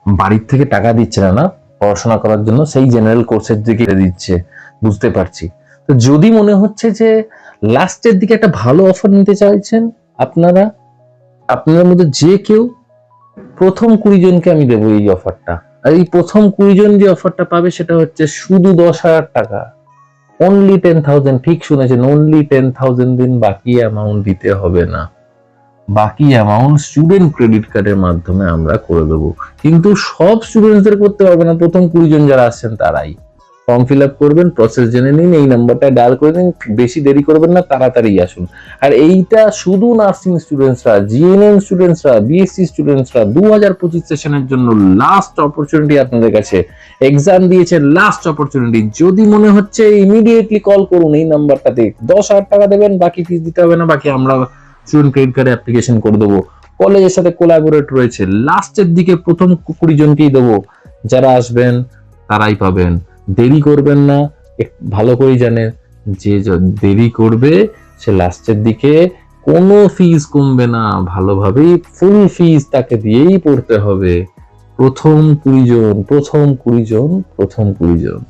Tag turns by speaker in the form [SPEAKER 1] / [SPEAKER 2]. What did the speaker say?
[SPEAKER 1] বাড়ির থেকে টাকা দিচ্ছে না পড়াশোনা করার জন্য, সেই জেনারেল কোর্সের দিকে দিচ্ছে, বুঝতে পারছি। তো যদি মনে হচ্ছে যে লাস্টের দিকে একটা ভালো অফার নিতে চাইছেন আপনারা, আপনাদের মধ্যে যে কেউ প্রথম 20 জনকে আমি দেবো এই অফারটা। আর এই প্রথম 20 জন যে অফারটা পাবে সেটা হচ্ছে শুধু 10,000 টাকা, অনলি 10,000। ঠিক শুনেছেন, অনলি 10,000 দিন, বাকি অ্যামাউন্ট দিতে হবে না। বাকি অ্যামাউন্ট স্টুডেন্ট ক্রেডিট কার্ডের মাধ্যমে আমরা করে দেবো। কিন্তু সব স্টুডেন্টদের করতে হবে না, প্রথম 20 জন যারা আসছেন তারাই ফর্ম ফিল আপ করবেন, প্রসেস জেনে নিন, এই নাম্বারটা ডায়াল করে নিন, বেশি দেরি করবেন না, তাড়াতাড়ি আসুন। আর এইটা শুধু নার্সিং স্টুডেন্টসরা, জিএনএম স্টুডেন্টসরা, বিএসসি স্টুডেন্টসরা 2025 সেশনের জন্য লাস্ট অপরচুনিটি আপনাদের কাছে। এক্সাম দিয়েছে, লাস্ট অপরচুনিটি। যদি মনে হচ্ছে ইমিডিয়েটলি কল করুন এই নাম্বারটাতে, 10,000 টাকা দেবেন, বাকি ফিস দিতে হবে না, বাকি আমরা স্টুডেন্ট ক্রেডিট কার্ডে অ্যাপ্লিকেশন করে দেবো। কলেজের সাথে কোলাবোরেট রয়েছে, লাস্টের দিকে প্রথম 20 জনকেই দেবো, যারা আসবেন তারাই পাবেন। দেরি করবেন না, ভালো করে জানেন যে দেরি করবে সে লাস্টের দিকে কোনো ফিস কমবে না, ভালোভাবেই ফুল ফিস তাকে দিয়েই পড়তে হবে। প্রথম 20 জন, প্রথম 20 জন, প্রথম 20 জন।